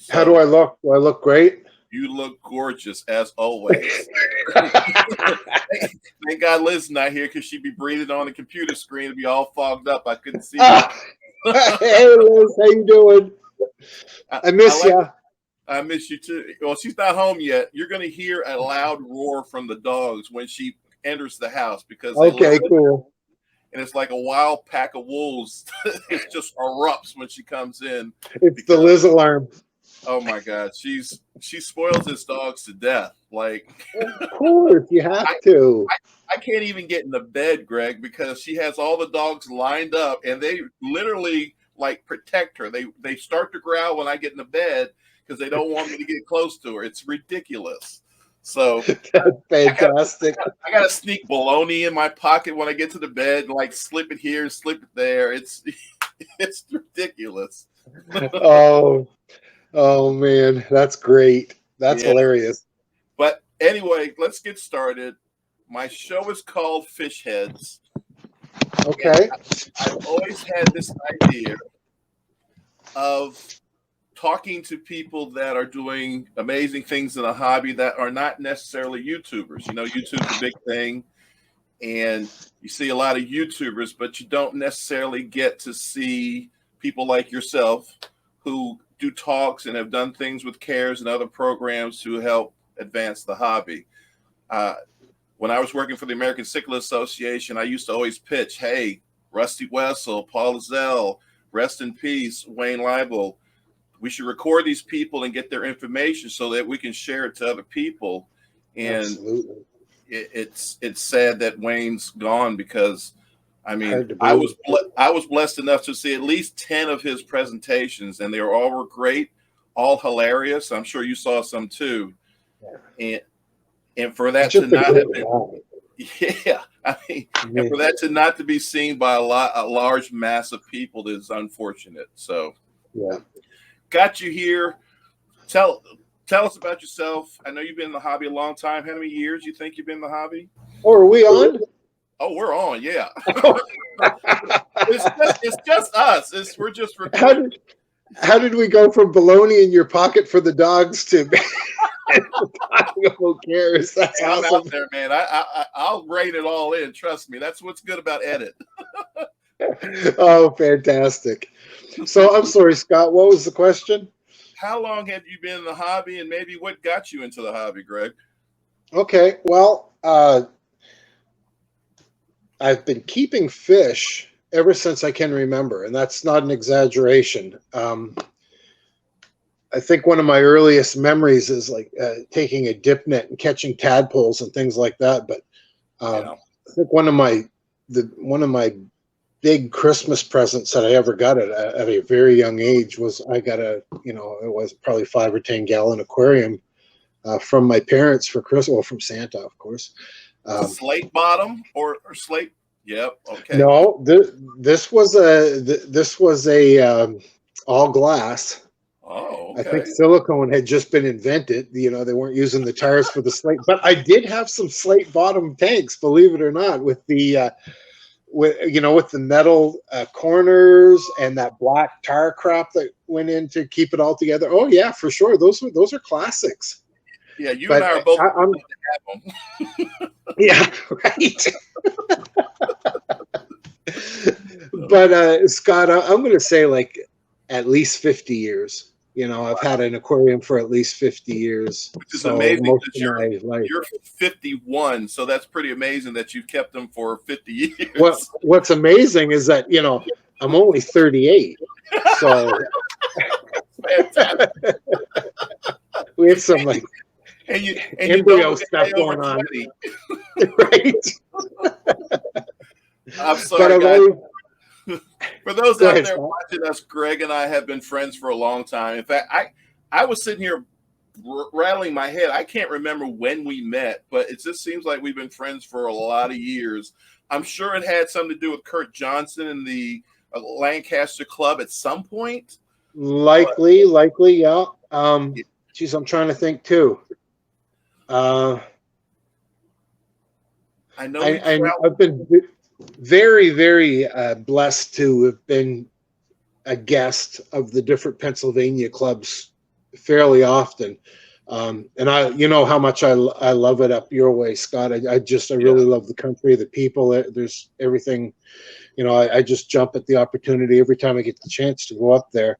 How do So I look? Do I look great? you look gorgeous as always. Thank God Liz not here because she'd be breathing on the computer screen and be all fogged up. I couldn't see her. Hey, Liz, how you doing? I miss you. I miss you too. Well, she's not home yet. You're going to hear a loud roar from the dogs when she enters the house because they Okay, cool. and it's like a wild pack of wolves. It just erupts when she comes in. It's the Liz alarm. Oh my God, she spoils his dogs to death. Like, of course, you have to. I can't even get into bed, Greg, because she has all the dogs lined up, and they literally like protect her. They start to growl when I get into bed because they don't want me to get close to her. It's ridiculous. So that's fantastic. I got to sneak bologna in my pocket when I get to the bed and like slip it here, slip it there. It's ridiculous. Oh man, that's great. That's hilarious. But anyway, let's get started. My show is called Fish Heads. Okay. I've always had this idea of talking to people that are doing amazing things in a hobby that are not necessarily YouTubers. You know, YouTube's a big thing, and you see a lot of YouTubers, but you don't necessarily get to see people like yourself who do talks and have done things with CARES and other programs to help advance the hobby. When I was working for the American Cichlid Association, I used to always pitch, hey, Rusty Wessel, Paul Zell, rest in peace, Wayne Leibel. We should record these people and get their information so that we can share it to other people. And it's sad that Wayne's gone because, I mean, I was blessed enough to see at least 10 of his presentations, and they were great, all hilarious. I'm sure you saw some too. And for that to not have been, I mean, and for that to not to be seen by a large mass of people is unfortunate. So, got you here. Tell us about yourself. I know you've been in the hobby a long time. How many years you think you've been in the hobby? Oh, are we on? Oh, we're on. Yeah. it's just us. We're just recording. How did we go from bologna in your pocket for the dogs to talking about CARES? That's awesome. I'm out there, man. I'll rein it all in. Trust me. That's what's good about edit. Oh, fantastic. So I'm sorry, Scott, what was the question? How long have you been in the hobby, and maybe what got you into the hobby, Greg? Okay, well, I've been keeping fish ever since I can remember, and that's not an exaggeration. I think one of my earliest memories is like taking a dip net and catching tadpoles and things like that. But I think one of my big Christmas presents that I ever got at a very young age was I got it was probably 5 or 10 gallon aquarium from my parents for Christmas, well, from Santa, of course. Slate bottom or slate? Yep. Okay. No, this was a all glass. Oh, okay. I think silicone had just been invented. They weren't using the tires for the slate, but I did have some slate bottom tanks, believe it or not, with the with the metal corners and that black tar crap that went in to keep it all together. Oh yeah, for sure. Those are classics. Yeah, and I are both. Yeah, right. But Scott, I'm going to say like at least 50 years. I've had an aquarium for at least 50 years. Which is amazing because you're 51, so that's pretty amazing that you've kept them for 50 years. What's amazing is that, I'm only 38. So fantastic. We have some like embryo stuff going on. Right. I'm sorry, guys. For those out there watching us, Greg and I have been friends for a long time. In fact, I was sitting here rattling my head. I can't remember when we met, but it just seems like we've been friends for a lot of years. I'm sure it had something to do with Kurt Johnson and the Lancaster Club at some point. Likely, yeah. Geez, I'm trying to think too. I know I've been very, very blessed to have been a guest of the different Pennsylvania clubs fairly often. And you know how much I love it up your way, Scott. I really love the country, the people. There's everything. You know, I just jump at the opportunity every time I get the chance to go up there.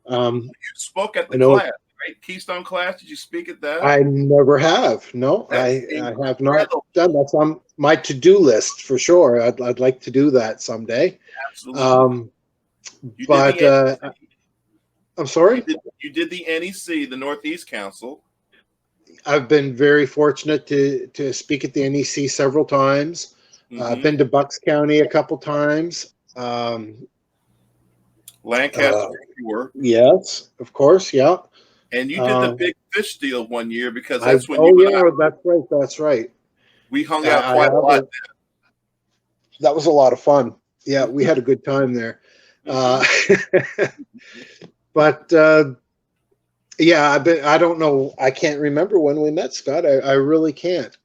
You spoke at the I know class, right? Keystone class. Did you speak at that? I never have. No, That's I have not incredible. done. That's on my to-do list for sure. I'd like to do that someday. Absolutely. You did But the NEC. I'm sorry. You did the NEC, the Northeast Council. I've been very fortunate to speak at the NEC several times. I've been to Bucks County a couple times. Lancaster, sure. Yes, of course. Yeah. And you did the big fish deal one year because That's right. That's right. We hung out quite a lot. That was a lot of fun. Yeah, we had a good time there. But yeah, I don't know. I can't remember when we met, Scott. I really can't.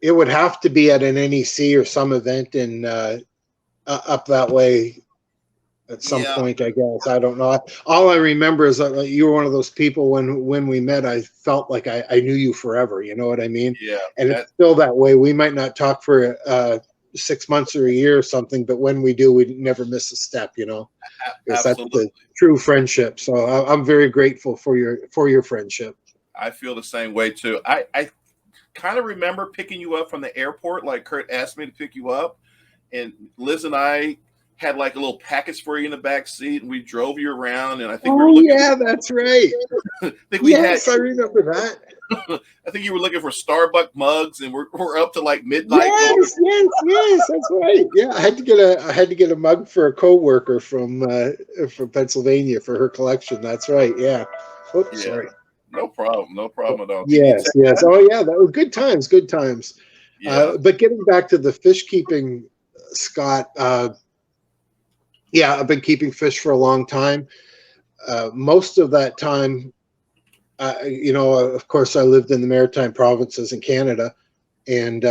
It would have to be at an NEC or some event in up that way at some point, I guess. I don't know. All I remember is that you were one of those people when we met, I felt like I knew you forever. You know what I mean? Yeah. And it's still that way. We might not talk for 6 months or a year or something, but when we do, we never miss a step, you know? Because that's the true friendship. So I'm very grateful for your friendship. I feel the same way too. I kind of remember picking you up from the airport, like Kurt asked me to pick you up, and Liz and I had like a little package for you in the back seat, and we drove you around. And I think that's right. I remember that. I think you were looking for Starbucks mugs, and we're up to like midnight. Yes, that's right. Yeah, I had to get a mug for a coworker from Pennsylvania for her collection. That's right. Yeah. Oops, sorry. No problem at all. Yes. Oh yeah, that was good times. Good times. Yeah. But getting back to the fish keeping, Scott. Yeah, I've been keeping fish for a long time. Most of that time, you know, of course, I lived in the Maritime provinces in Canada, and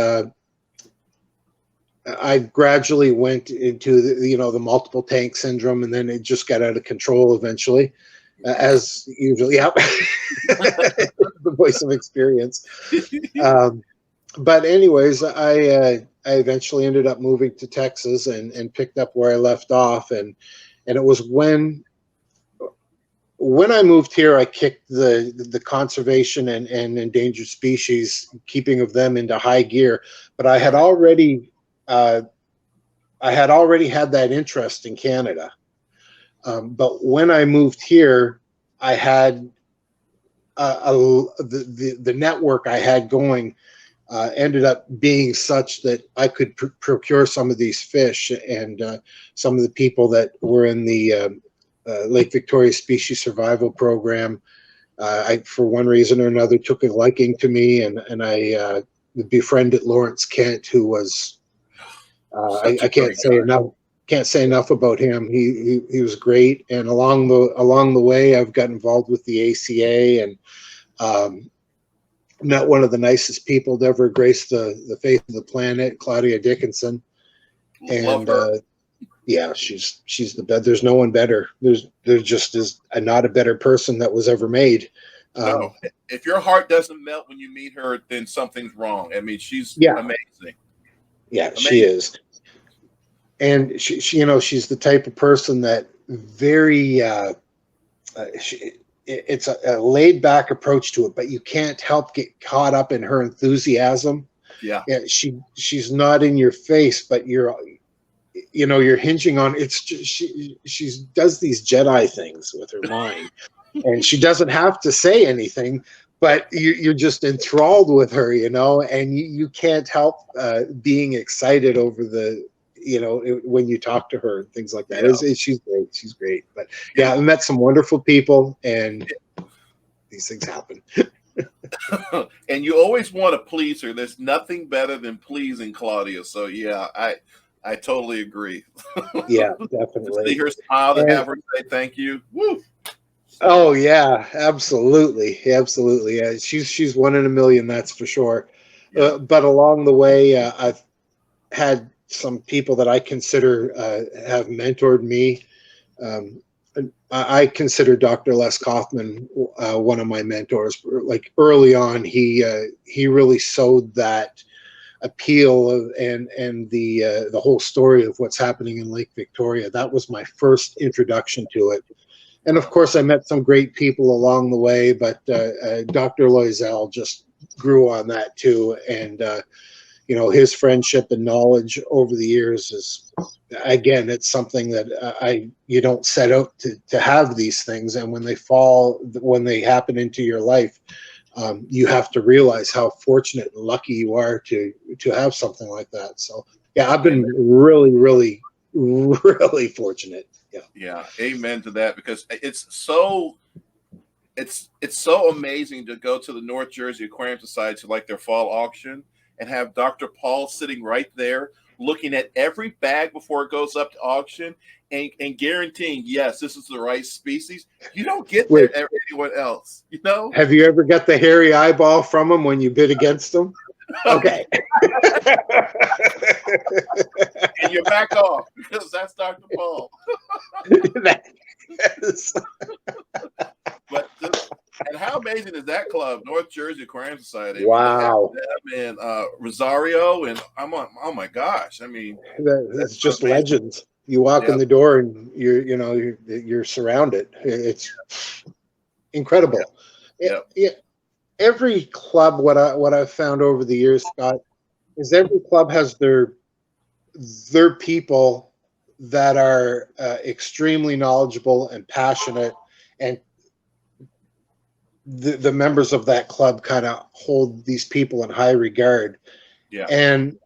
I gradually went into the multiple tank syndrome, and then it just got out of control eventually, as usually. Yeah, the voice of experience. But anyways, I eventually ended up moving to Texas and picked up where I left off, and it was when I moved here, I kicked the conservation and endangered species keeping of them into high gear. But I had already had that interest in Canada. But when I moved here, I had the network I had going ended up being such that I could procure some of these fish, and some of the people that were in the Lake Victoria Species Survival Program, I, for one reason or another, took a liking to me, and I befriended Lawrence Kent, who was I can't say enough about him. He was great, and along the way, I've got involved with the ACA and met one of the nicest people to ever grace the face of the planet, Claudia Dickinson, and yeah, she's the best. There's no one better. There just is not a better person that was ever made. No, if your heart doesn't melt when you meet her, then something's wrong. I mean, she's amazing. Yeah, amazing. She is, and she she's the type of person that very it's a laid back approach to it, but you can't help get caught up in her enthusiasm. Yeah, she's not in your face, but you're hinging on. It's just, she does these Jedi things with her mind, and she doesn't have to say anything, but you're just enthralled with her, and you can't help being excited over when you talk to her and things like that. Yeah. She's great. But yeah, I met some wonderful people, and these things happen. And you always want to please her. There's nothing better than pleasing Claudia. So yeah, I totally agree. Yeah, definitely. To see her smile, to have her say thank you. Woo. Oh yeah, absolutely. Yeah, she's one in a million, that's for sure. Yeah. But along the way, I've had some people that I consider have mentored me. I consider Dr. Les Kaufman one of my mentors. Like early on, he really sowed that appeal of, and the whole story of what's happening in Lake Victoria. That was my first introduction to it. And of course, I met some great people along the way, but Dr. Loisel just grew on that too. And you know, his friendship and knowledge over the years is, again, it's something that you don't set out to have these things, and when they happen into your life, you have to realize how fortunate and lucky you are to have something like that. So yeah, I've been really, really, really fortunate. Yeah, amen to that, because it's so amazing to go to the North Jersey Aquarium Society to like their fall auction and have Dr. Paul sitting right there looking at every bag before it goes up to auction and guaranteeing, yes, this is the right species. You don't get that at anyone else, you know? Have you ever got the hairy eyeball from him when you bid against him? Okay. And you back off because that's Dr. Paul. But and how amazing is that club, North Jersey Aquarium Society? Wow. And Rosario, and I'm on. Oh my gosh! I mean, it's just legends. You walk in the door and you're surrounded. It's incredible. Every club, what I've found over the years, Scott, is every club has their people that are extremely knowledgeable and passionate, and the members of that club kind of hold these people in high regard. Yeah. And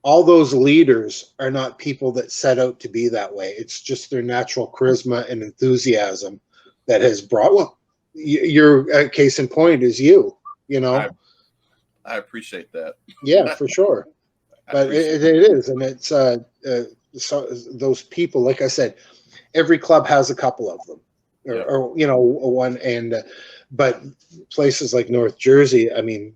all those leaders are not people that set out to be that way. It's just their natural charisma and enthusiasm that has brought, well, your case in point is you know. I appreciate that. Yeah, for sure. But it is. And it's so those people, like I said, every club has a couple of them or one. And, but places like North Jersey, I mean,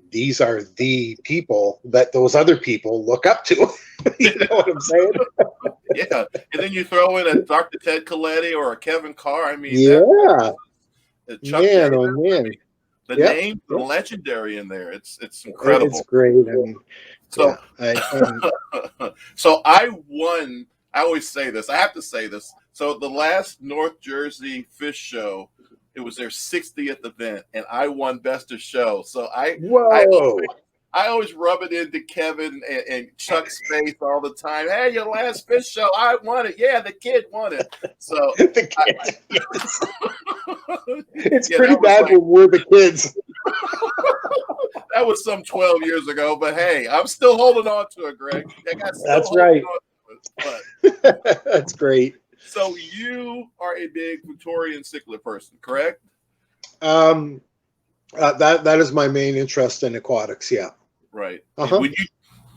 these are the people that those other people look up to. You know what I'm saying? Yeah. And then you throw in a Dr. Ted Coletti or a Kevin Carr. I mean, Chuck man, oh man. The names are legendary in there. It's incredible. It's great. I mean, so, so I won. I always say this. I have to say this. So the last North Jersey Fish Show, it was their 60th event, and I won Best of Show. So I always rub it into Kevin and Chuck's face all the time. Hey, your last fish show, I won it. Yeah, the kid won it. So the kid. It's pretty bad when we're the kids. That was some 12 years ago, but hey, I'm still holding on to it, Greg. That's right. That's great. So you are a big Victorian cichlid person, correct? That is my main interest in aquatics. Yeah. Right.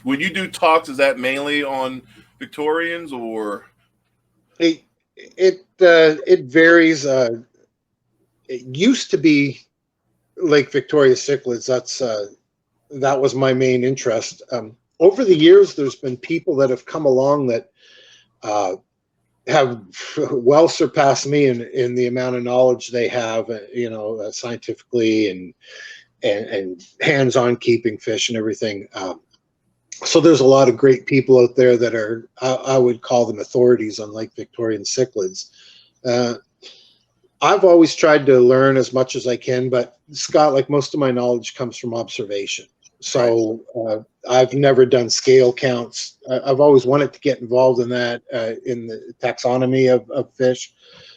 When you do talks, is that mainly on Victorians or? It varies. It used to be Lake Victoria cichlids. That was my main interest. Over the years, there's been people that have come along that have well surpassed me in the amount of knowledge they have, scientifically and hands-on keeping fish and everything. So there's a lot of great people out there that are, I would call them authorities on Lake Victorian cichlids. I've always tried to learn as much as I can, but Scott, like most of my knowledge comes from observation. So I've never done scale counts. I've always wanted to get involved in that, in the taxonomy of fish,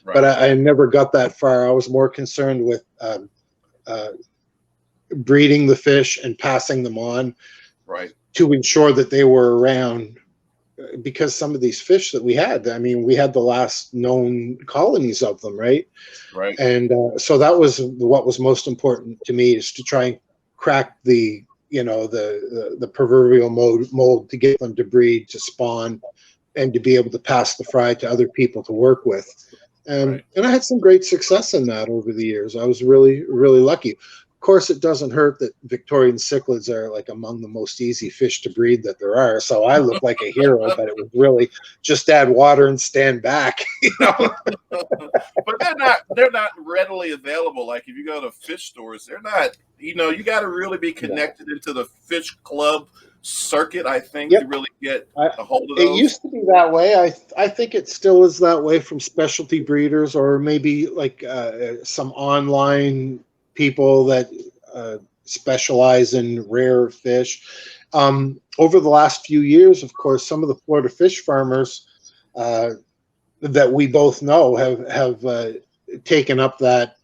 but I never got that far. I was more concerned with breeding the fish and passing them on, to ensure that they were around, because some of these fish that we had, I mean, we had the last known colonies of them, right? And so that was what was most important to me, is to try and crack the proverbial mold to get them to breed, to spawn, and to be able to pass the fry to other people to work with. And I had some great success in that over the years. I was really, really lucky. Of course, it doesn't hurt that Victorian cichlids are like among the most easy fish to breed that there are. So I look like a hero, but it was really just add water and stand back, you know. But they're not readily available. Like if you go to fish stores, they're not. You know, you got to really be connected into the fish club circuit, I think, to really get a hold of those. It used to be that way. I think it still is that way from specialty breeders, or maybe like some online people that specialize in rare fish. Over the last few years, of course, some of the Florida fish farmers that we both know have taken up that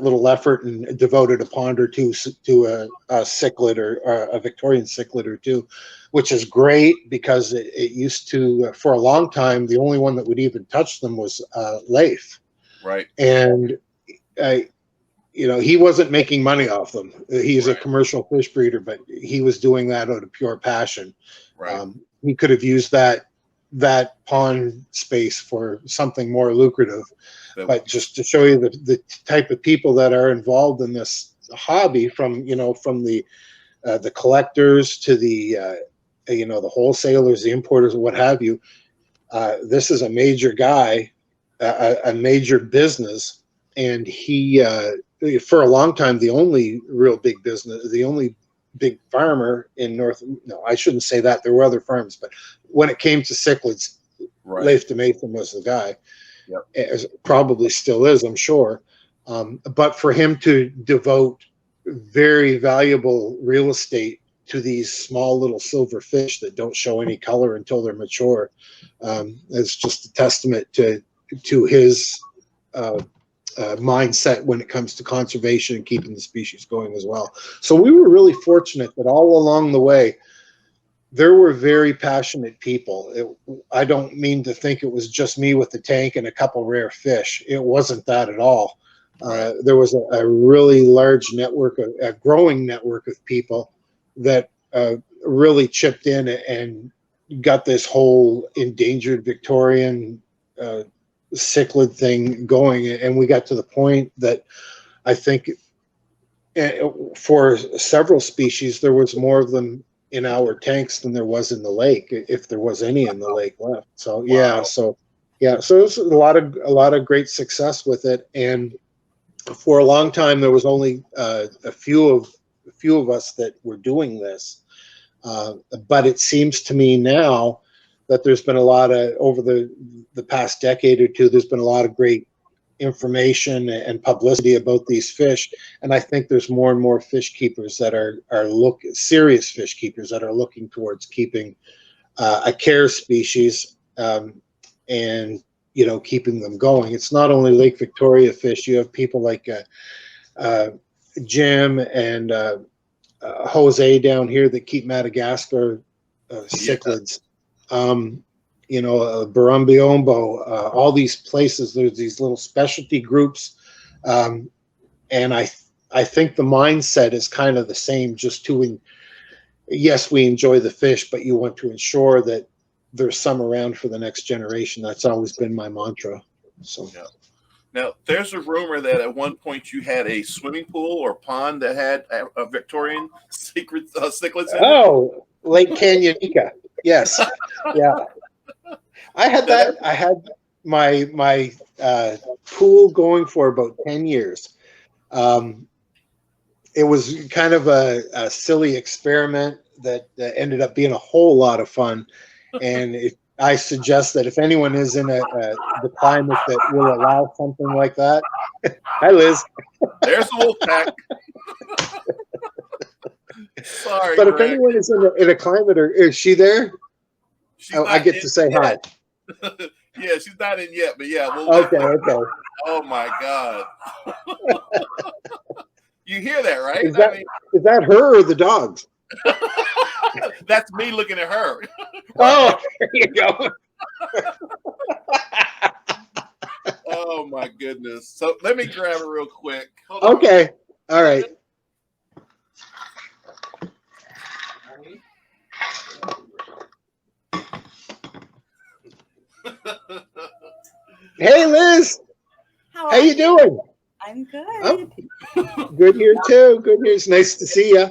little effort and devoted a pond or two to a cichlid or a Victorian cichlid or two, which is great because it used to, for a long time, the only one that would even touch them was Leif. Right. And, you know, he wasn't making money off them. He's a commercial fish breeder, but he was doing that out of pure passion. Right. He could have used that pond space for something more lucrative. But just to show you the type of people that are involved in this hobby, from the collectors to the the wholesalers, the importers, what have you, this is a major guy, a major business, and he for a long time the only real big business, the only big farmer in I shouldn't say that, there were other farms, but when it came to cichlids, Leif de Mathan was the guy. Yep. Probably still is, I'm sure. But for him to devote very valuable real estate to these small little silver fish that don't show any color until they're mature, it's just a testament to his mindset when it comes to conservation and keeping the species going as well. So we were really fortunate that all along the way, there were very passionate people. I don't mean to think it was just me with the tank and a couple rare fish. It wasn't that at all. There was a really large network, a growing network of people that really chipped in and got this whole endangered Victorian cichlid thing going. And we got to the point that I think for several species, there was more of them in our tanks than there was in the lake, if there was any in the lake left. So so there's a lot of great success with it. And for a long time, there was only a few of us that were doing this. But it seems to me now that there's been a lot of, over the past decade or two, there's been a lot of great information and publicity about these fish, and I think there's more and more fish keepers that are serious fish keepers that are looking towards keeping a care species, and keeping them going. It's not only Lake Victoria fish. You have people like Jim and Jose down here that keep Madagascar cichlids. Barumbiombo, all these places, there's these little specialty groups. And I think the mindset is kind of the same, just yes, we enjoy the fish, but you want to ensure that there's some around for the next generation. That's always been my mantra. So now there's a rumor that at one point you had a swimming pool or pond that had a Victorian cichlids in it. Oh, Lake Canyonica. Yes. Yeah. I had that. I had my pool going for about 10 years. It was kind of a silly experiment that ended up being a whole lot of fun. And I suggest that if anyone is in the climate that will allow something like that, hi Liz. There's the wolf pack. Sorry, but Greg. If anyone is in a climate, or is she there? I get to say hi. Yeah, she's not in yet, but yeah. Okay. Oh my God. You hear that, right? Is that her or the dogs? That's me looking at her. Oh, there you go. Oh my goodness. So let me grab it real quick. Hold on. Okay. All right. Hey Liz, how you doing? I'm good. Oh, good here too. Good here. It's nice to see you.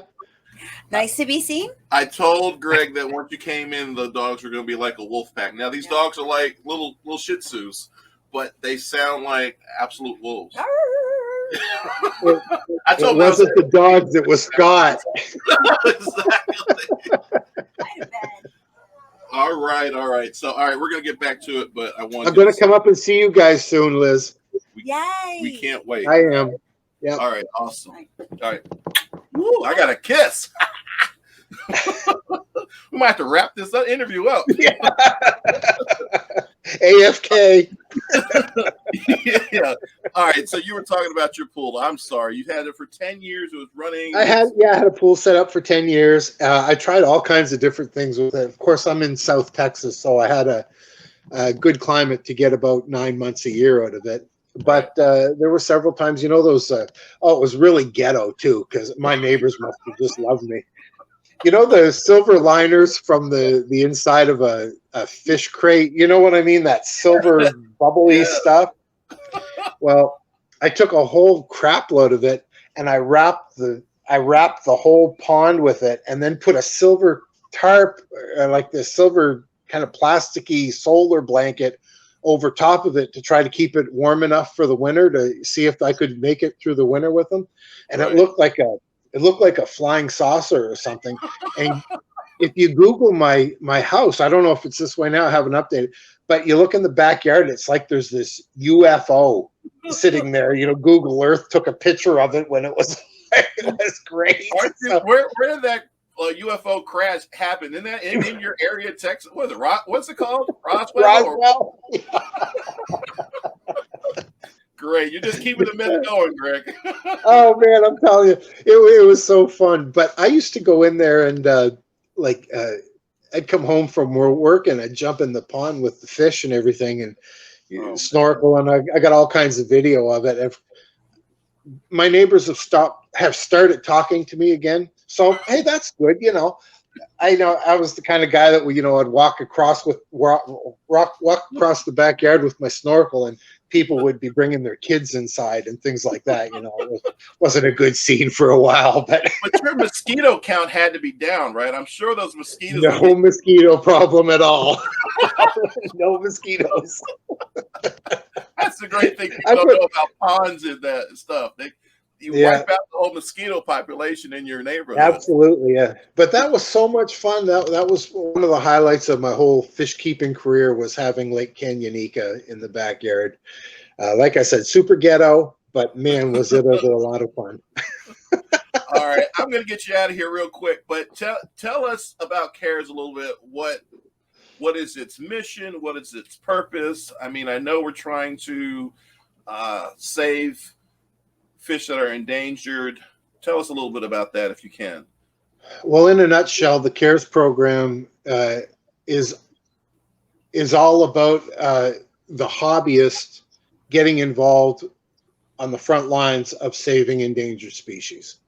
Nice to be seen. I told Greg that once you came in, the dogs were going to be like a wolf pack. Now these dogs are like little Shih Tzus, but they sound like absolute wolves. It wasn't the dogs; it was Scott. Exactly. All right. So, we're gonna get back to it, but I'm gonna come up and see you guys soon, Liz. Yay! We can't wait. I am. Yeah. All right. Awesome. All right. Woo, I got a kiss. We might have to wrap this interview up. Yeah. AFK. Yeah. All right. So you were talking about your pool. I'm sorry. You had it for 10 years. It was running. I had a pool set up for 10 years. I tried all kinds of different things with it. Of course, I'm in South Texas, so I had a good climate to get about 9 months a year out of it. But there were several times, those, it was really ghetto too, because my neighbors must have just loved me. The silver liners from the inside of a fish crate, you know what I mean? That silver bubbly stuff. Well, I took a whole crap load of it and I wrapped the whole pond with it, and then put a silver tarp, like this silver kind of plasticky solar blanket over top of it to try to keep it warm enough for the winter, to see if I could make it through the winter with them. And It looked like a flying saucer or something. And if you Google my house, I don't know if it's this way now, I haven't updated, but you look in the backyard, it's like there's this UFO sitting there. Google Earth took a picture of it when it was great. Where did that UFO crash happen? In that in your area, Texas? What is it? What's it called? Roswell? Great. You're just keeping the myth going, Greg. Oh, man, I'm telling you, it was so fun. But I used to go in there and I'd come home from work and I'd jump in the pond with the fish and everything and snorkel. And I got all kinds of video of it. And my neighbors have started talking to me again. So, hey, that's good. I know I was the kind of guy that I'd walk across the backyard with my snorkel, and people would be bringing their kids inside and things like that. It wasn't a good scene for a while, but your mosquito count had to be down, right? I'm sure those mosquitoes. No mosquito problem at all. No mosquitoes. That's the great thing people don't know about ponds and that stuff. You wipe out the whole mosquito population in your neighborhood. Absolutely, yeah. But that was so much fun. That was one of the highlights of my whole fish keeping career, was having Lake Canyonica in the backyard. Like I said, super ghetto, but man, was it ever a lot of fun. All right, I'm going to get you out of here real quick, but tell us about CARES a little bit. What is its mission? What is its purpose? I mean, I know we're trying to save fish that are endangered. Tell us a little bit about that if you can. Well, in a nutshell, the CARES program is all about the hobbyists getting involved on the front lines of saving endangered species.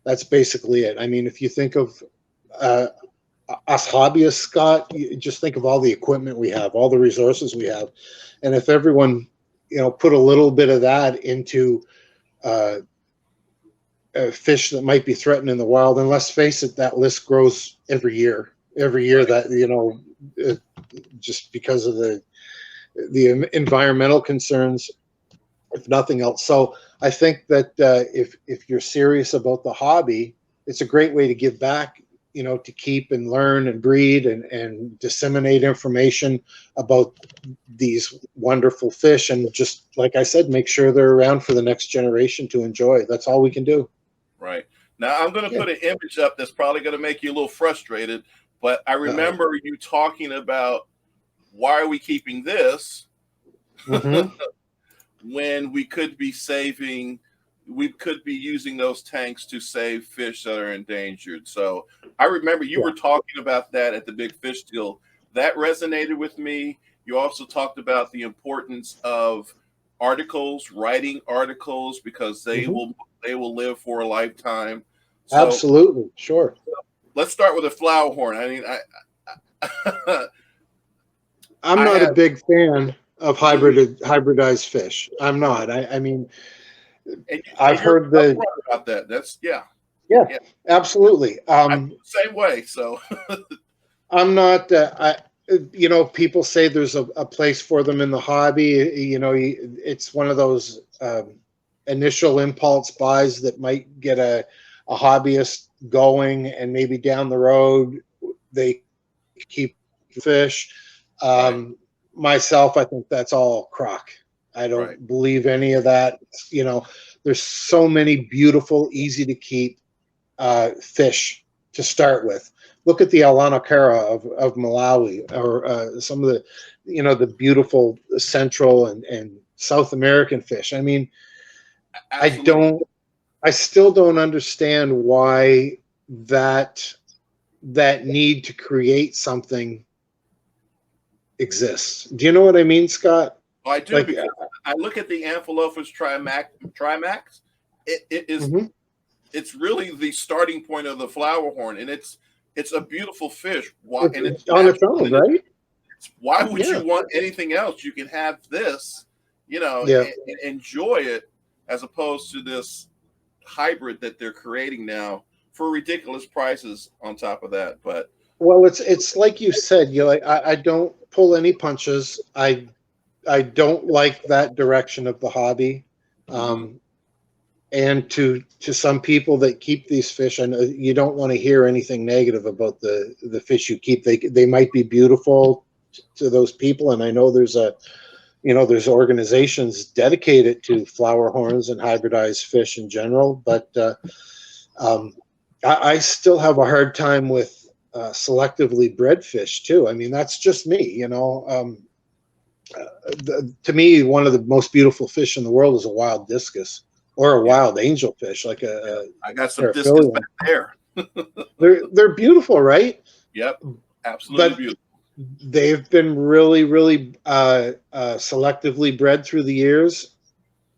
That's basically it. I mean, if you think of us hobbyists, Scott, you just think of all the equipment we have, all the resources we have. And if everyone, put a little bit of that into fish that might be threatened in the wild, and let's face it, that list grows every year. That just because of the environmental concerns, if nothing else. So I think that if you're serious about the hobby, it's a great way to give back, to keep and learn and breed and disseminate information about these wonderful fish. And just like I said, make sure they're around for the next generation to enjoy. That's all we can do. Right. Now, I'm going to put an image up that's probably going to make you a little frustrated, but I remember you talking about, why are we keeping this when we could be using those tanks to save fish that are endangered. So I remember you were talking about that at the Big Fish Deal. That resonated with me. You also talked about the importance of writing articles, because they will live for a lifetime. So, absolutely, sure. Let's start with a flower horn. I mean, I'm not a big fan of hybridized fish. I'm not. I mean, I've you're heard the upfront about that. That's yeah, yeah. absolutely. I feel the same way. So I'm not. People say there's a place for them in the hobby. It's one of those initial impulse buys that might get a hobbyist going, and maybe down the road they keep fish. right, Myself, I think that's all crock. I right. don't believe any of that. There's so many beautiful, easy to keep fish to start with. Look at the Alanacara of Malawi, or some of the beautiful Central and South American fish. I mean, Absolutely. I still don't understand why that need to create something exists. Do you know what I mean, Scott? Well, I do, Like, because I look at the Amphilophus trimax. It is mhm. it's really the starting point of the flower horn, and it's a beautiful fish. Why? And it's It's on its natural. own, right? Why would Yeah, you want anything else? You can have this, yeah. and enjoy it, as opposed to this hybrid that they're creating now for ridiculous prices on top of that. But Well, it's like you said. I don't pull any punches. I don't like that direction of the hobby. mhm, Um, and to some people that keep these fish, I know you don't want to hear anything negative about the fish you keep. They might be beautiful to those people, and I know there's organizations dedicated to flower horns and hybridized fish in general, but um, I still have a hard time with selectively bred fish too. I mean, that's just me, to me, one of the most beautiful fish in the world is a wild discus or a yeah, wild angelfish, like yeah, a I got some discus back paraphilium. there. They're beautiful, right? Yep, absolutely But beautiful. they've been really, really selectively bred through the years,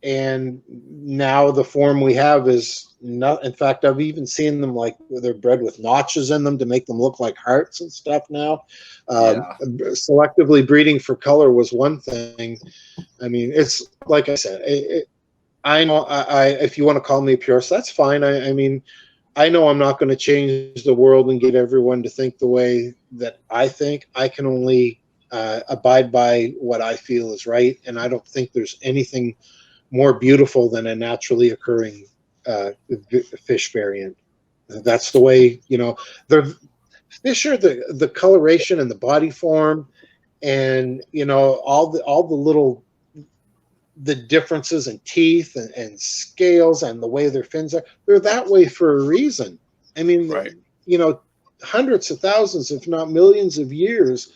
and now the form we have is not. In fact, I've even seen them like they're bred with notches in them to make them look like hearts and stuff. Now, Yeah, selectively breeding for color was one thing. I mean, it's like I said. I know. If you want to call me a purist, that's fine. I mean, I know I'm not going to change the world and get everyone to think the way that I think. I can only abide by what I feel is right, and I don't think there's anything more beautiful than a naturally occurring fish variant. That's the way the fish are the coloration and the body form, and all the little the differences in teeth and scales and the way their fins are. They're that way for a reason. I right, mean, hundreds of thousands, if not millions of years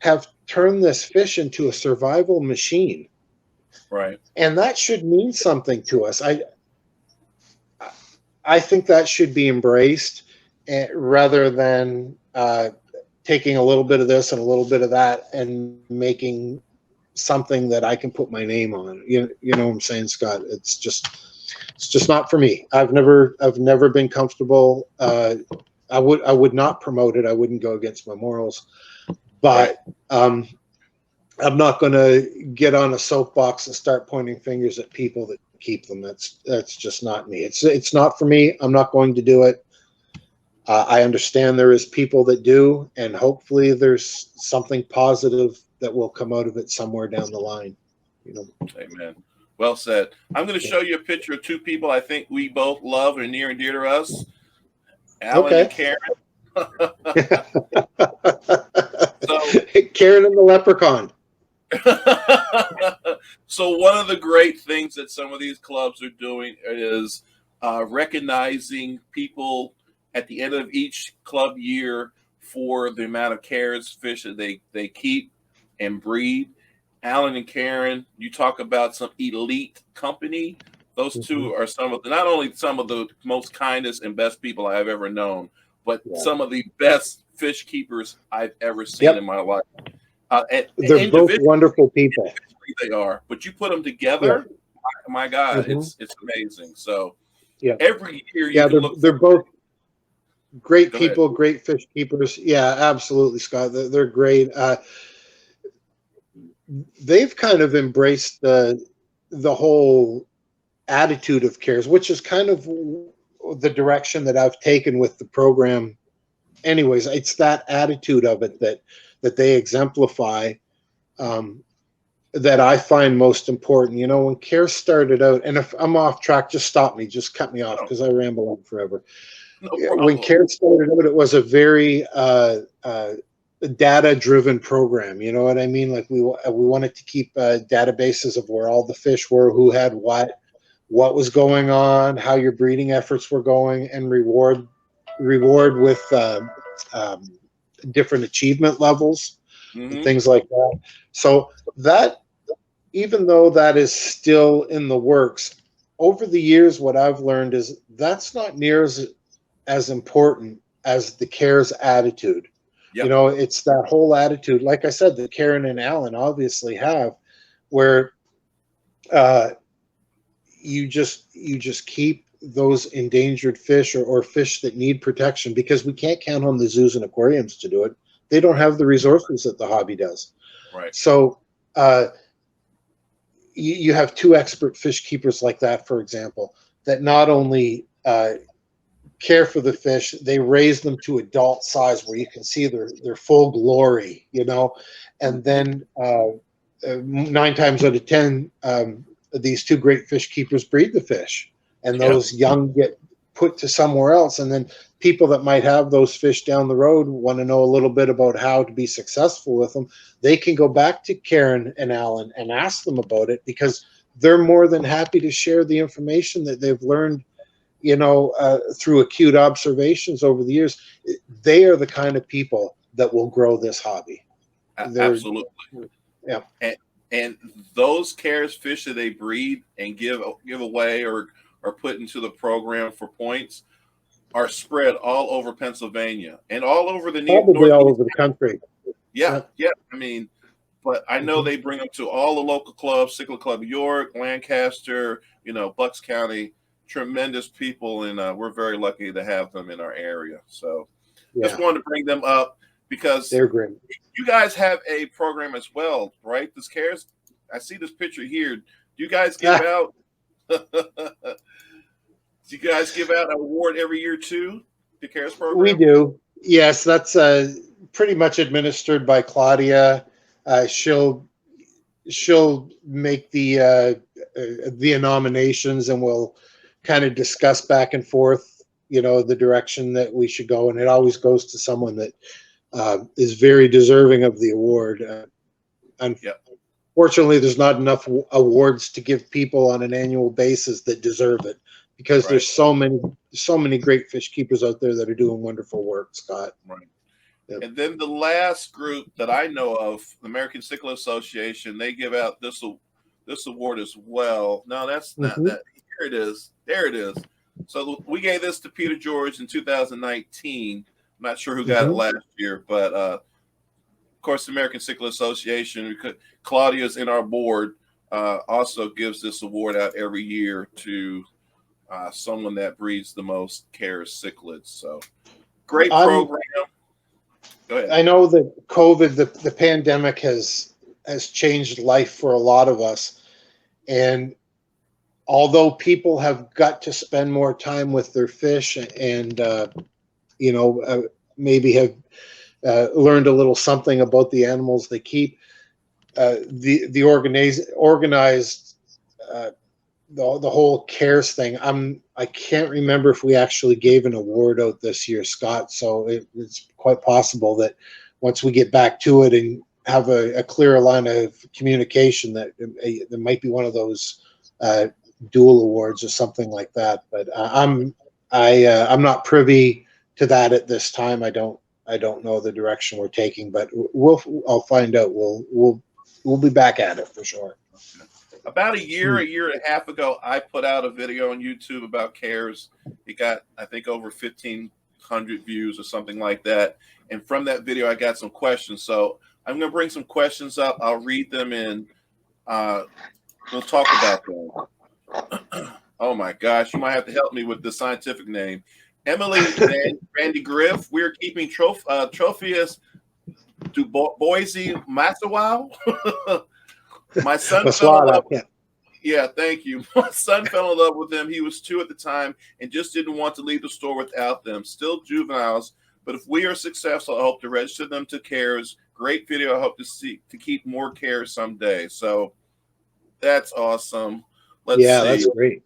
have turned this fish into a survival machine. right. And that should mean something to us. I think that should be embraced, rather than taking a little bit of this and a little bit of that and making something that I can put my name on. You know what I'm saying, Scott? It's just not for me. I've never been comfortable. I would not promote it. I wouldn't go against my morals, Right. but I'm not going to get on a soapbox and start pointing fingers at people that keep them. That's just not me. It's not for me. I'm not going to do it. I understand there is people that do, and hopefully there's something positive that will come out of it somewhere down the line. Amen. Well said. I'm going to show you a picture of two people I think we both love and near and dear to us, Alan and Okay. Karen. So, Karen and the leprechaun. so one of the great things that some of these clubs are doing is recognizing people at the end of each club year for the amount of carrots fish that they keep and breed. Alan and Karen, you talk about some elite company. Those two are not only some of the most kindest and best people I have ever known, but Yeah. some of the best fish keepers I've ever seen Yep. in my life. They're both wonderful people. They are, but you put them together, my God, Mhm. it's amazing. So Yeah. every year you Yeah, can look. they're both great Go ahead. people, great fish keepers. Yeah, absolutely, Scott. They're great. They've kind of embraced the whole attitude of cares, which is kind of the direction that I've taken with the program. Anyways, it's that attitude of it that they exemplify, that I find most important. When CARE started out, and if I'm off track, just stop me, just cut me off, because I ramble on forever. No When problem. CARE started out, it was a very data-driven program. You know what I mean? Like we wanted to keep databases of where all the fish were, who had what was going on, how your breeding efforts were going, and reward with different achievement levels and things like that. So that, even though that is still in the works, over the years, what I've learned is that's not near as important as the CARES attitude. Yep. It's that whole attitude, like I said, that Karen and Alan obviously have, where you just keep those endangered fish or fish that need protection, because we can't count on the zoos and aquariums to do it. They don't have the resources that the hobby does. Right. So you have two expert fish keepers like that, for example, that not only care for the fish, they raise them to adult size where you can see their full glory, and then 9 times out of 10, these two great fish keepers breed the fish, and those young get put to somewhere else. And then people that might have those fish down the road want to know a little bit about how to be successful with them. They can go back to Karen and Alan and ask them about it, because they're more than happy to share the information that they've learned, through acute observations over the years. They are the kind of people that will grow this hobby. Absolutely. Yeah. And those CARES fish that they breed and give away or put into the program for points are spread all over Pennsylvania and all over the probably all over the country. Yeah. I mean, but I know they bring them to all the local clubs, Cichlid Club York, Lancaster, Bucks County. Tremendous people, and we're very lucky to have them in our area. So just wanted to bring them up because they're great. You guys have a program as well, right? This CARES, I see this picture here. Do you guys give out? Do you guys give out an award every year too? The CARES program. We do. Yes, that's pretty much administered by Claudia. She'll make the nominations, and we'll kind of discuss back and forth, the direction that we should go. And it always goes to someone that is very deserving of the award. Unfortunately, there's not enough awards to give people on an annual basis that deserve it, because there's so many great fish keepers out there that are doing wonderful work, Scott. Right. Yep. And then the last group that I know of, the American Cichlid Association, they give out this award as well. No, that's not that. Here it is. There it is. So we gave this to Peter George in 2019. I'm not sure who got it last year, but of course, the American Cichlid Association, Claudia's in our board, also gives this award out every year to someone that breeds the most CARES cichlids. So great program. Go ahead. I know that COVID, the pandemic has changed life for a lot of us. And although people have got to spend more time with their fish and, maybe have learned a little something about the animals they keep, the organized the whole CARES thing. I can't remember if we actually gave an award out this year, Scott. So it's quite possible that once we get back to it and have a clearer line of communication, that there might be one of those dual awards or something like that. But I'm not privy to that at this time. I don't know the direction we're taking, but I'll find out. We'll be back at it for sure. About a year and a half ago, I put out a video on YouTube about CARES. It got, I think, over 1,500 views or something like that. And from that video, I got some questions. So I'm going to bring some questions up. I'll read them and we'll talk about them. Oh my gosh, you might have to help me with the scientific name. Emily Randy Griff, we're keeping Tropheus du Boise Massawa. My son fell in love. Yeah, thank you. My son fell in love with them. He was 2 at the time and just didn't want to leave the store without them. Still juveniles, but if we are successful, I hope to register them to cares. Great video. I hope to keep more cares someday. So that's awesome. Let's Yeah, see. that's great.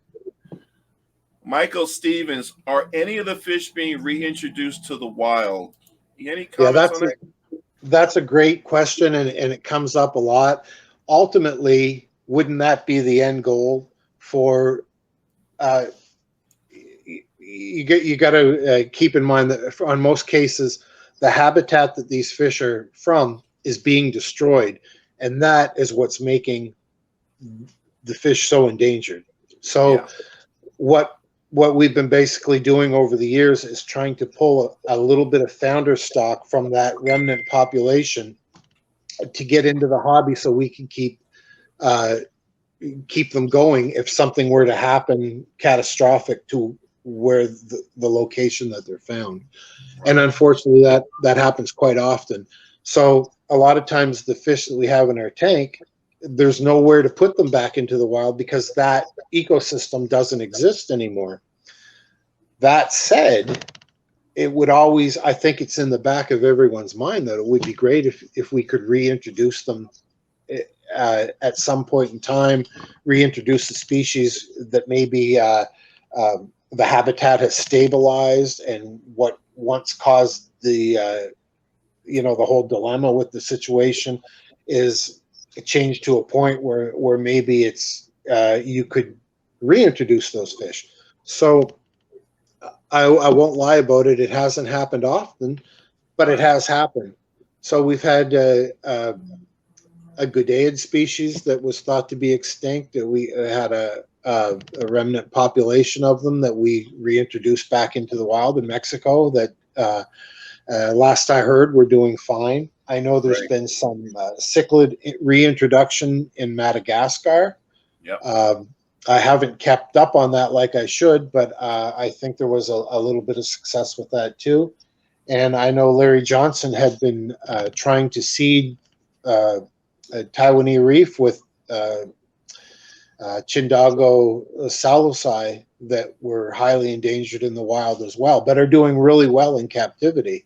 Michael Stevens, are any of the fish being reintroduced to the wild? Any Yeah, comments on that? that's a great question, and it comes up a lot. Ultimately, wouldn't that be the end goal for you got to keep in mind that on most cases, the habitat that these fish are from is being destroyed, and that is what's making the fish so endangered. So Yeah. what we've been basically doing over the years is trying to pull a little bit of founder stock from that remnant population to get into the hobby, so we can keep them going if something were to happen catastrophic to where the location that they're found. And unfortunately that happens quite often. So a lot of times the fish that we have in our tank, there's nowhere to put them back into the wild because that ecosystem doesn't exist anymore. That said, it would always, I think it's in the back of everyone's mind that it would be great if we could reintroduce them at some point in time, reintroduce the species that maybe the habitat has stabilized, and what once caused the the whole dilemma with the situation is changed to a point where maybe it's you could reintroduce those fish. So I won't lie about it. It hasn't happened often, but it has happened. So we've had a Goodeid species that was thought to be extinct. We had a remnant population of them that we reintroduced back into the wild in Mexico that last I heard we're doing fine. I know there's been some cichlid reintroduction in Madagascar. Yep. I haven't kept up on that like I should, but I think there was a little bit of success with that too. And I know Larry Johnson had been trying to seed a Taiwanese reef with Chindago salusi that were highly endangered in the wild as well, but are doing really well in captivity.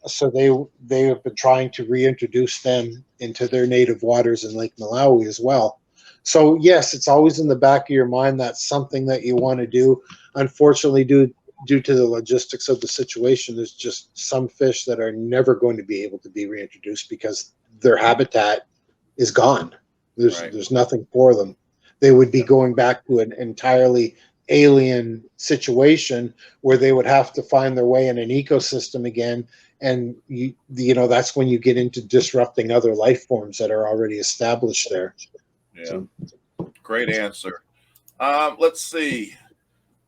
So they have been trying to reintroduce them into their native waters in Lake Malawi as well. So yes, it's always in the back of your mind. That's something that you want to do. Unfortunately, due to the logistics of the situation, there's just some fish that are never going to be able to be reintroduced because their habitat is gone. There's nothing for them. They would be going back to an entirely alien situation where they would have to find their way in an ecosystem again, and that's when you get into disrupting other life forms that are already established there. Yeah. So. Great answer. Let's see.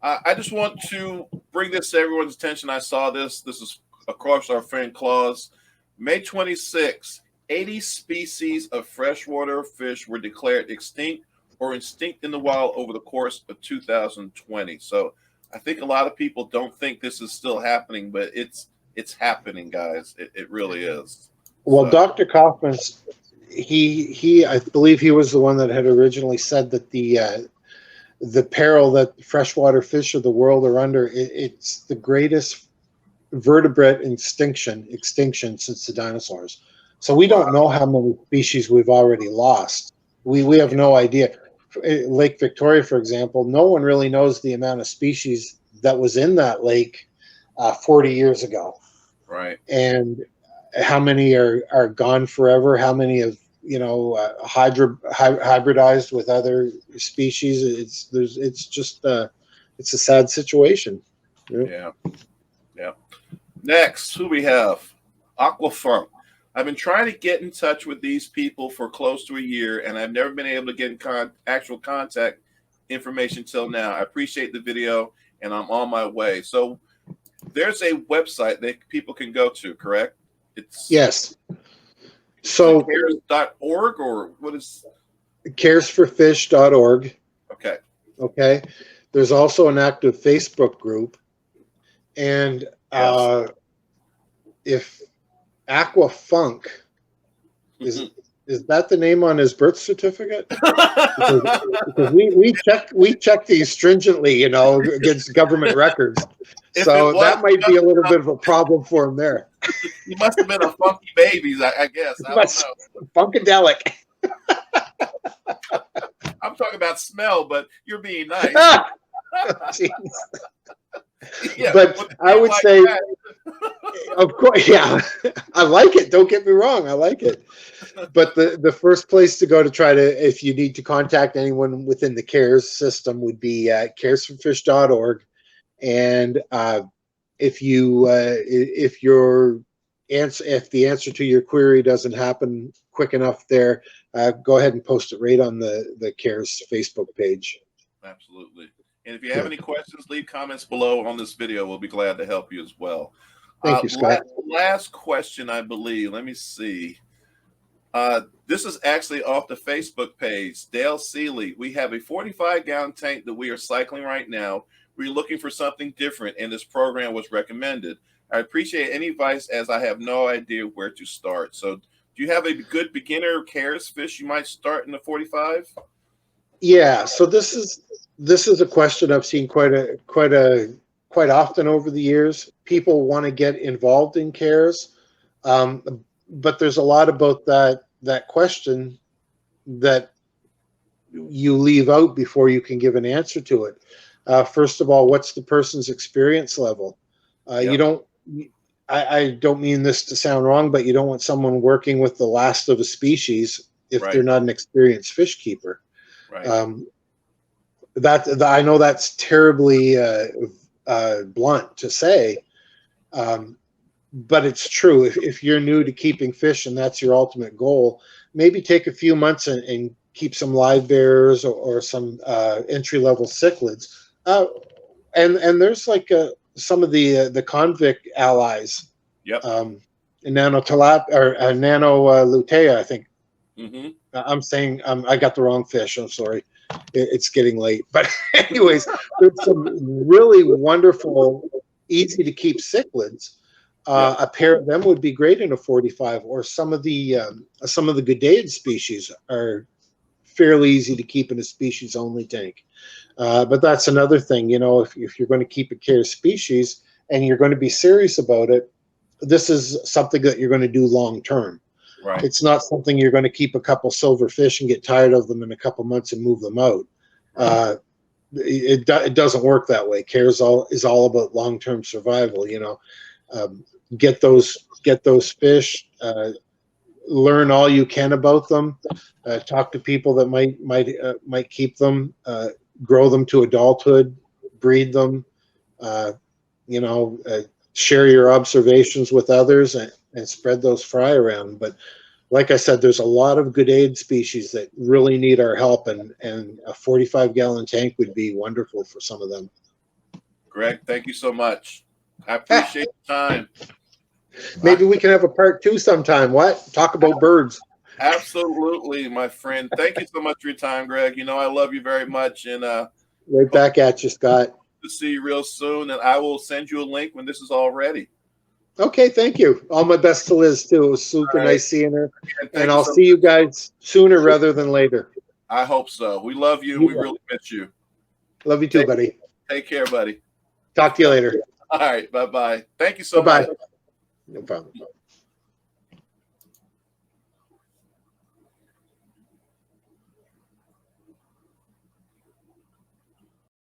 I just want to bring this to everyone's attention. I saw this. This is across our friend Claus. May 26, 80 species of freshwater fish were declared extinct or extinct in the wild over the course of 2020. So I think a lot of people don't think this is still happening, but it's happening, guys. It really is. Well, Dr. Kaufman's he I believe he was the one that had originally said that the peril that freshwater fish of the world are under, it's the greatest vertebrate extinction since the dinosaurs. So we don't know how many species we've already lost. We have no idea. Lake Victoria, for example, no one really knows the amount of species that was in that lake 40 years ago. Right. And how many are gone forever? How many have hybridized with other species? It's just it's a sad situation. Yeah. Next, who we have? Aquafunk. I've been trying to get in touch with these people for close to a year, and I've never been able to get in actual contact information till now. I appreciate the video, and I'm on my way. So there's a website that people can go to, correct? Yes. So cares.org, or what is caresforfish.org. Okay. There's also an active Facebook group, and if Aquafunk is Is that the name on his birth certificate? Because we check these stringently, you know, against government records. If So it was, that might be a little bit of a problem for him there. he must have been a funky babies, I guess. I don't know. Funkadelic. I'm talking about smell, but you're being nice. Jeez. Yeah, But I would say, that. of course, yeah, I like it. Don't get me wrong, I like it. But the first place to go to try to, if you need to contact anyone within the CARES system, would be caresforfish.org. And if the answer to your query doesn't happen quick enough there, go ahead and post it right on the CARES Facebook page. Absolutely. And if you have any questions, leave comments below on this video. We'll be glad to help you as well. Thank you, Scott. Last question, I believe. Let me see. This is actually off the Facebook page. Dale Seeley. We have a 45-gallon tank that we are cycling right now. We're looking for something different, and this program was recommended. I appreciate any advice, as I have no idea where to start. So do you have a good beginner CARES fish you might start in the 45? Yeah, so this is a question I've seen quite often over the years. People want to get involved in CARES, but there's a lot about that question that you leave out before you can give an answer to it. First of all, what's the person's experience level? You don't. I don't mean this to sound wrong, but you don't want someone working with the last of a species if they're not an experienced fish keeper. Right. I know that's terribly blunt to say, but it's true. If you're new to keeping fish and that's your ultimate goal, maybe take a few months and keep some live bears or some entry-level cichlids. And there's like some of the convict allies. Yep. Nano lutea, I think. Mm-hmm. I'm saying I got the wrong fish. I'm sorry. It's getting late. But anyways, there's some really wonderful, easy to keep cichlids. A pair of them would be great in a 45, or some of the Gudaid species are fairly easy to keep in a species only tank. But that's another thing, you know, if you're going to keep a CARES species and you're going to be serious about it, this is something that you're going to do long term. Right. It's not something you're going to keep a couple silver fish and get tired of them in a couple months and move them out. It doesn't work that way. CARES is all about long term survival. You know, get those fish. Learn all you can about them. Talk to people that might keep them. Grow them to adulthood. Breed them. You know, share your observations with others and spread those fry around. But like I said, there's a lot of Gudaid species that really need our help, and a 45-gallon tank would be wonderful for some of them. Greg, thank you so much. I appreciate the time. Maybe we can have a part 2 sometime. What? Talk about birds. Absolutely, my friend. Thank you so much for your time, Greg. You know I love you very much, and right back at you, Scott. To see you real soon, and I will send you a link when this is all ready. Okay, thank you. All my best to Liz too. It was super nice seeing her, and I'll see you guys sooner rather than later. I hope so. We love you. We really miss you. Love you too, buddy. Take care, buddy. Talk to you later. All right, bye-bye. Thank you so much. No problem.